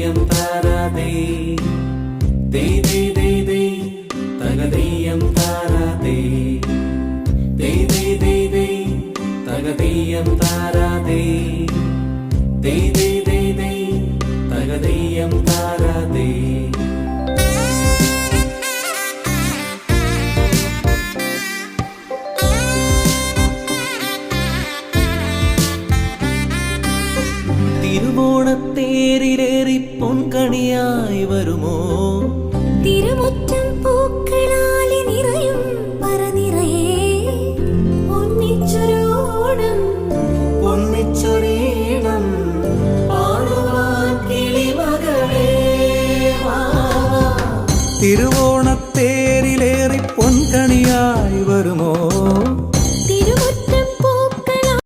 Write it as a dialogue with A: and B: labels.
A: തകതീയം താരാതേ ദേ ദേ ദേ ദേ തകതീയം താരാതേ ദേ ദേ ദേ ദേ തകതീയം താരാതേ ദേ ദേ ദേ ദേ തകതീയം താരാതേ
B: തിരുവോണത്തേരിലേറി പൊൻകണിയായി വരുമോ?